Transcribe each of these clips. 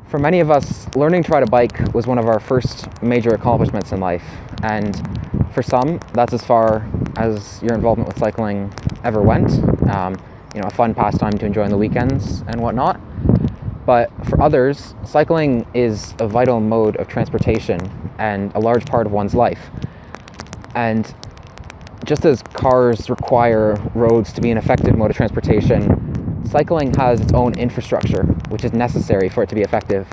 For many of us, learning to ride a bike was one of our first major accomplishments in life, and for some, that's as far as your involvement with cycling ever went. A fun pastime to enjoy on the weekends and whatnot. But for others, cycling is a vital mode of transportation and a large part of one's life. And just as cars require roads to be an effective mode of transportation, cycling has its own infrastructure, which is necessary for it to be effective.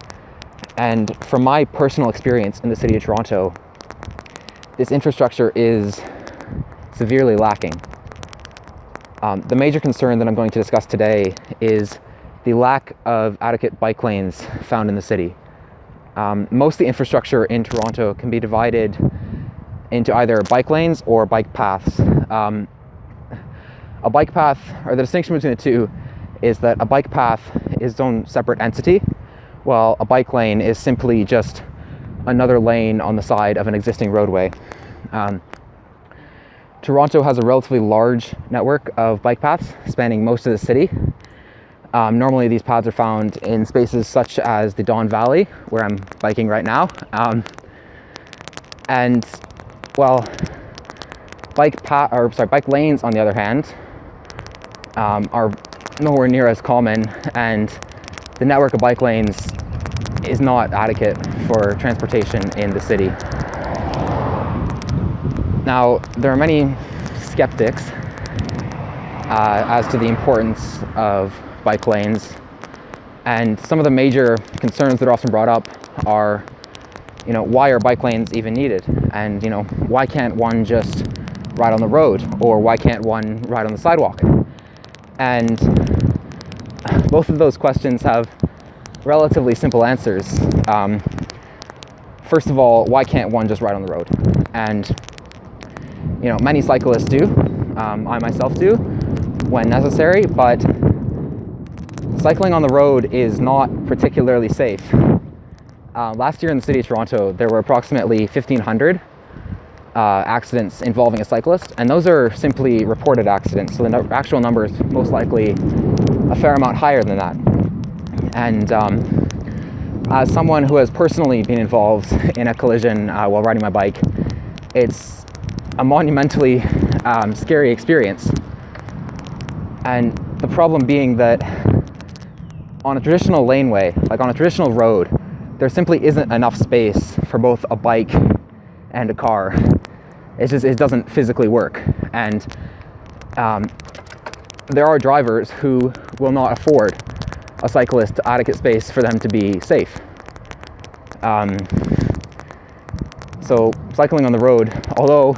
And from my personal experience in the city of Toronto, this infrastructure is severely lacking. The major concern that I'm going to discuss today is the lack of adequate bike lanes found in the city. Most of the infrastructure in Toronto can be divided into either bike lanes or bike paths. A bike path, or the distinction between the two, is that a bike path is its own separate entity, while a bike lane is simply just another lane on the side of an existing roadway. Toronto has a relatively large network of bike paths spanning most of the city. Normally these paths are found in spaces such as the Don Valley, where I'm biking right now. Bike lanes, on the other hand, are nowhere near as common, and the network of bike lanes is not adequate for transportation in the city. Now, there are many skeptics as to the importance of bike lanes, and some of the major concerns that are often brought up are, why are bike lanes even needed? And, why can't one just ride on the road? Or why can't one ride on the sidewalk? And both of those questions have relatively simple answers. First of all, why can't one just ride on the road? And many cyclists do. I myself do when necessary, but cycling on the road is not particularly safe. Last year in the city of Toronto, there were approximately 1,500 accidents involving a cyclist, and those are simply reported accidents, so the actual number is most likely a fair amount higher than that. And as someone who has personally been involved in a collision while riding my bike, it's a monumentally scary experience. And the problem being that on a traditional laneway, like on a traditional road, there simply isn't enough space for both a bike and a car. It doesn't physically work. And there are drivers who will not afford a cyclist adequate space for them to be safe. So cycling on the road, although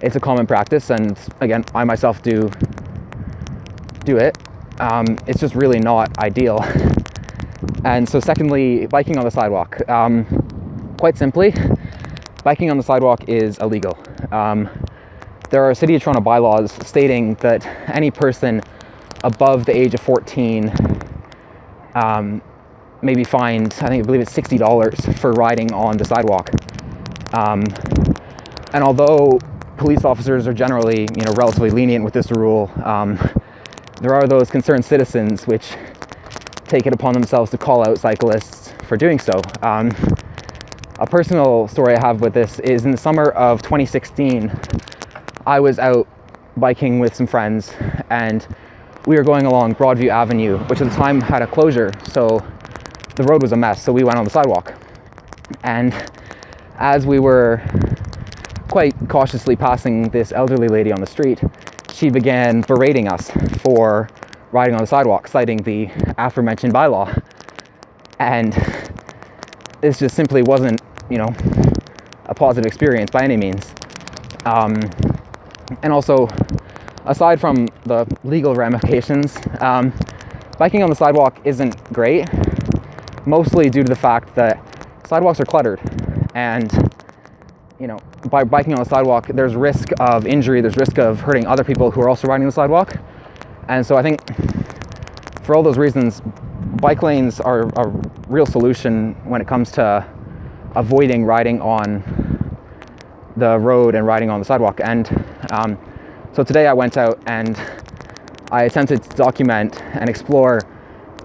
it's a common practice, and again, I myself do it, it's just really not ideal. And so secondly, biking on the sidewalk. Quite simply, biking on the sidewalk is illegal. There are City of Toronto bylaws stating that any person above the age of 14 may be fined, I believe it's $60 for riding on the sidewalk. And although police officers are generally, relatively lenient with this rule, there are those concerned citizens which take it upon themselves to call out cyclists for doing so. A personal story I have with this is in the summer of 2016, I was out biking with some friends, and we were going along Broadview Avenue, which at the time had a closure, so the road was a mess, so we went on the sidewalk. And as we were quite cautiously passing this elderly lady on the street, she began berating us for riding on the sidewalk, citing the aforementioned bylaw. And this just simply wasn't, a positive experience by any means. And also, aside from the legal ramifications, biking on the sidewalk isn't great, mostly due to the fact that sidewalks are cluttered. And, by biking on the sidewalk, there's risk of injury, there's risk of hurting other people who are also riding the sidewalk. And so I think for all those reasons, bike lanes are a real solution when it comes to avoiding riding on the road and riding on the sidewalk. And so today I went out and I attempted to document and explore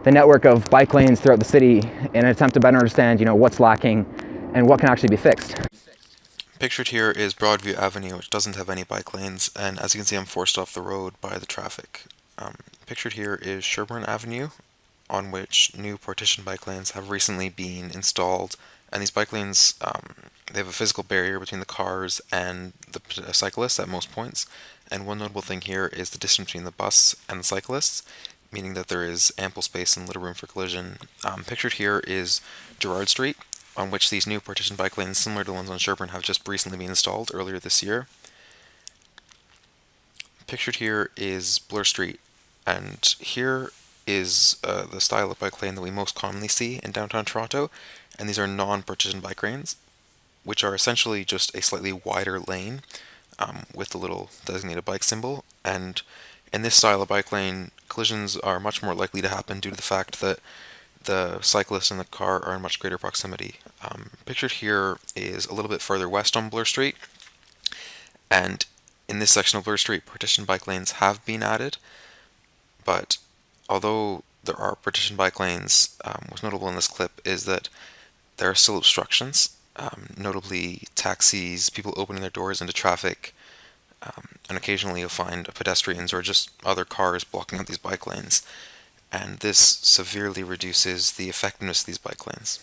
the network of bike lanes throughout the city in an attempt to better understand, what's lacking and what can actually be fixed. Pictured here is Broadview Avenue, which doesn't have any bike lanes, and as you can see, I'm forced off the road by the traffic. Pictured here is Sherbourne Avenue, on which new partition bike lanes have recently been installed, and these bike lanes, they have a physical barrier between the cars and the cyclists at most points, and one notable thing here is the distance between the bus and the cyclists, meaning that there is ample space and little room for collision. Pictured here is Gerrard Street, on which these new partition bike lanes, similar to the ones on Sherbourne, have just recently been installed earlier this year. Pictured here is Bloor Street, and here is the style of bike lane that we most commonly see in downtown Toronto, and these are non-partition bike lanes, which are essentially just a slightly wider lane with the little designated bike symbol, and in this style of bike lane, collisions are much more likely to happen due to the fact that the cyclist and the car are in much greater proximity. Pictured here is a little bit further west on Bloor Street, and in this section of Bloor Street, partition bike lanes have been added, but although there are partition bike lanes, what's notable in this clip is that there are still obstructions, notably taxis, people opening their doors into traffic, and occasionally you'll find pedestrians or just other cars blocking out these bike lanes, and this severely reduces the effectiveness of these bike lanes.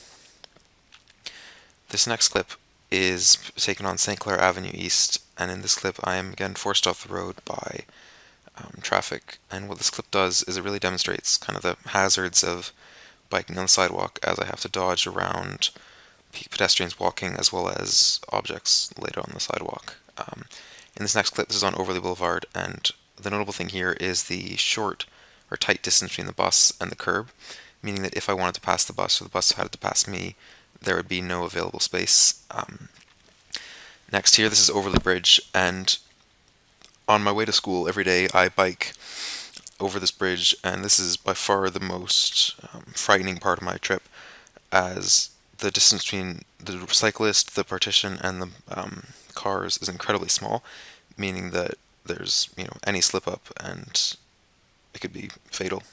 This next clip is taken on St. Clair Avenue East, and in this clip I am again forced off the road by traffic, and what this clip does is it really demonstrates kind of the hazards of biking on the sidewalk, as I have to dodge around pedestrians walking as well as objects laid out on the sidewalk. In this next clip, this is on Overley Boulevard, and the notable thing here is the short or tight distance between the bus and the curb, meaning that if I wanted to pass the bus or the bus had to pass me, there would be no available space. Next here, this is Overley Bridge, and on my way to school every day I bike over this bridge, and this is by far the most frightening part of my trip, as the distance between the cyclist, the partition, and the cars is incredibly small, meaning that there's any slip up and it could be fatal.